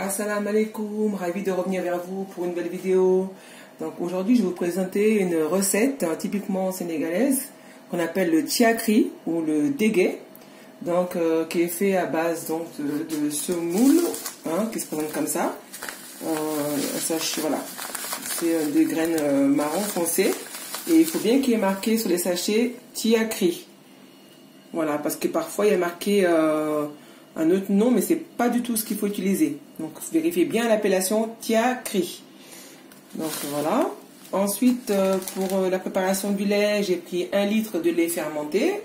Assalamu alaikum, ravi de revenir vers vous pour une nouvelle vidéo. Donc aujourd'hui je vais vous présenter une recette typiquement sénégalaise qu'on appelle le tiakri ou le dégué, donc qui est fait à base donc de semoule, qui se présente comme ça. Sachet, voilà, c'est des graines marron foncé et il faut bien qu'il y ait marqué sur les sachets tiakri. Voilà, parce que parfois il y a marqué un autre nom, mais c'est pas du tout ce qu'il faut utiliser. Donc vérifiez bien l'appellation tiakri. Donc voilà. Ensuite, pour la préparation du lait, j'ai pris 1 litre de lait fermenté,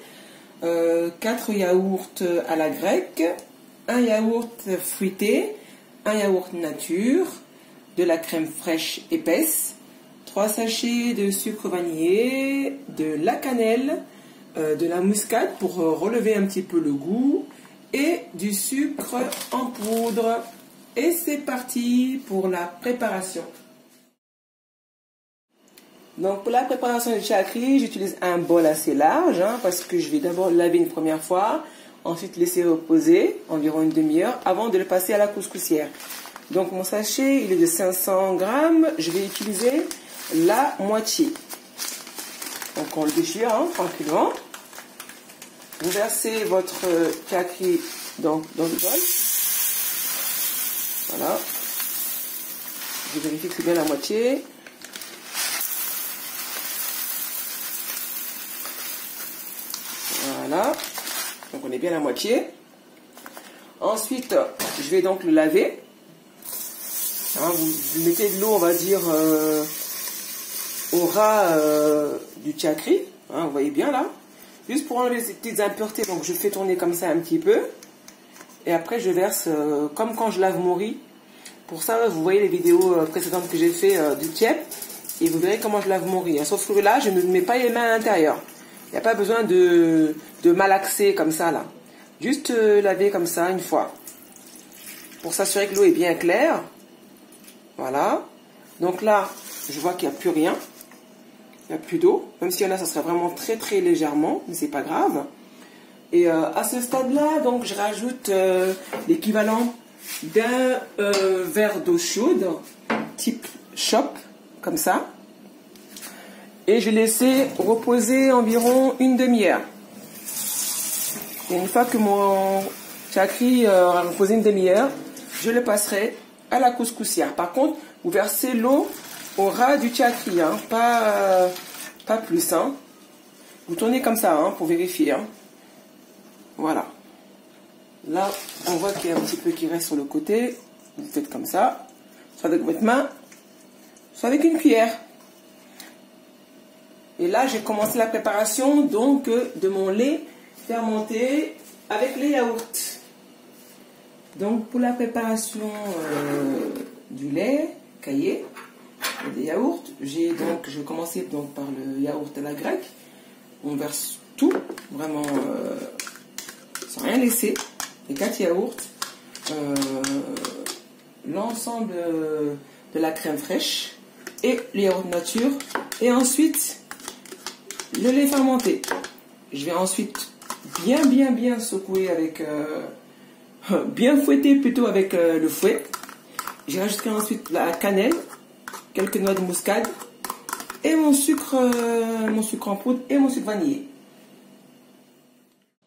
4 yaourts à la grecque, 1 yaourt fruité, 1 yaourt nature, de la crème fraîche épaisse, 3 sachets de sucre vanillé, de la cannelle, de la muscade pour relever un petit peu le goût et du sucre en poudre. Et c'est parti pour la préparation. Donc pour la préparation du tiakri, j'utilise un bol assez large parce que je vais d'abord laver une première fois, ensuite laisser reposer environ une demi-heure avant de le passer à la couscoussière. Donc mon sachet il est de 500 grammes, je vais utiliser la moitié. Donc on le déchire tranquillement. Vous versez votre tiakri dans le bol. Voilà. Je vérifie que c'est bien la moitié. Voilà. Donc on est bien à la moitié. Ensuite, je vais donc le laver. Vous mettez de l'eau, on va dire, au ras du tiakri. Vous voyez bien là. Juste pour enlever ces petites impuretés, donc je fais tourner comme ça un petit peu. Et après je verse comme quand je lave mon riz. Pour ça, vous voyez les vidéos précédentes que j'ai fait du tiep. Et vous verrez comment je lave mon riz. Sauf que là, je ne mets pas les mains à l'intérieur. Il n'y a pas besoin de malaxer comme ça là. Juste laver comme ça une fois. Pour s'assurer que l'eau est bien claire. Voilà. Donc là, je vois qu'il n'y a plus rien. Il n'y a plus d'eau. Même s'il y en a, ça serait vraiment très très légèrement. Mais c'est pas grave. Et à ce stade-là, donc je rajoute l'équivalent d'un verre d'eau chaude, type chope, comme ça. Et je vais laisser reposer environ une demi-heure. Et une fois que mon tiakri aura reposé une demi-heure, je le passerai à la couscoussière. Par contre, vous versez l'eau au ras du tiakri, pas plus. Vous tournez comme ça pour vérifier. Voilà. Là, on voit qu'il y a un petit peu qui reste sur le côté. Vous faites comme ça, soit avec votre main, soit avec une cuillère. Et là, j'ai commencé la préparation donc de mon lait fermenté avec les yaourts. Donc pour la préparation du lait caillé et des yaourts, je vais commencer donc par le yaourt à la grecque. On verse tout, vraiment sans rien laisser. Les 4 yaourts, l'ensemble de la crème fraîche et les yaourts nature. Et ensuite le lait fermenté. Je vais ensuite bien secouer avec bien fouetter plutôt avec le fouet. J'y rajouterai ensuite la cannelle, quelques noix de muscade et mon sucre en poudre et mon sucre vanillé.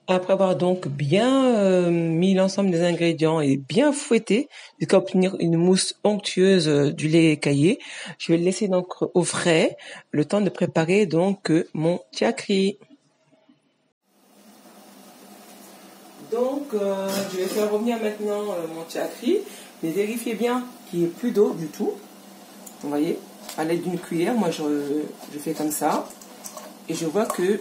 Après avoir donc bien mis l'ensemble des ingrédients et bien fouetté jusqu'à obtenir une mousse onctueuse du lait caillé, je vais le laisser donc au frais le temps de préparer donc mon tiakri. Donc je vais faire revenir maintenant mon tiakri, mais vérifiez bien qu'il n'y ait plus d'eau du tout. Vous voyez, à l'aide d'une cuillère, moi je fais comme ça et je vois que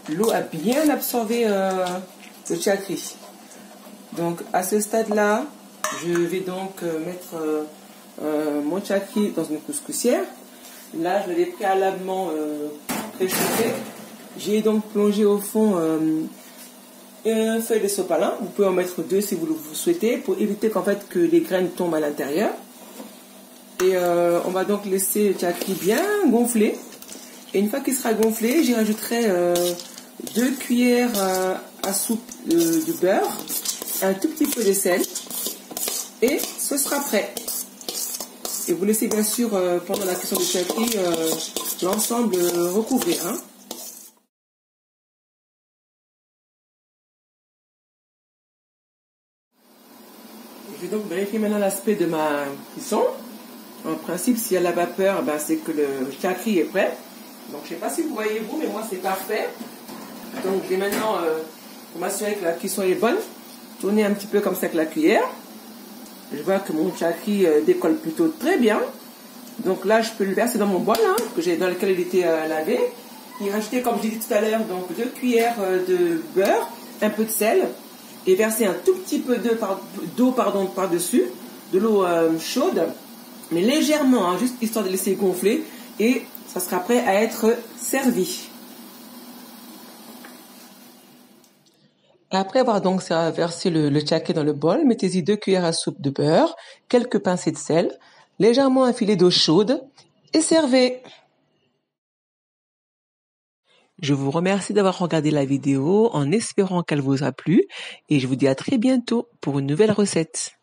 l'eau a bien absorbé le tiakri. Donc à ce stade-là, je vais donc mettre mon tiakri dans une couscoussière. Là, je l'ai préalablement préchauffé. J'ai donc plongé au fond une feuille de sopalin. Vous pouvez en mettre 2 si vous le souhaitez, pour éviter qu'en fait que les graines tombent à l'intérieur. Et on va donc laisser le tiakri bien gonfler. Et une fois qu'il sera gonflé, j'y rajouterai 2 cuillères à soupe de beurre, un tout petit peu de sel et ce sera prêt. Et vous laissez bien sûr, pendant la cuisson du chakri, l'ensemble recouvrir. Hein. Je vais donc vérifier maintenant l'aspect de ma cuisson. En principe, s'il y a la vapeur, ben, c'est que le chakri est prêt. Donc, je ne sais pas si vous voyez vous, mais moi, c'est parfait. Donc, je vais maintenant, pour m'assurer que la cuisson est bonne, tourner un petit peu comme ça avec la cuillère. Je vois que mon chakri décolle plutôt très bien. Donc là, je peux le verser dans mon bol, hein, dans lequel il était lavé. Y rajouter, comme j'ai dit tout à l'heure, donc 2 cuillères de beurre, un peu de sel, et verser un tout petit peu d'eau par-dessus, de l'eau chaude, mais légèrement, hein, juste histoire de laisser gonfler, et ça sera prêt à être servi. Après avoir donc versé le chakri dans le bol, mettez-y 2 cuillères à soupe de beurre, quelques pincées de sel, légèrement un filet d'eau chaude et servez. Je vous remercie d'avoir regardé la vidéo en espérant qu'elle vous a plu et je vous dis à très bientôt pour une nouvelle recette.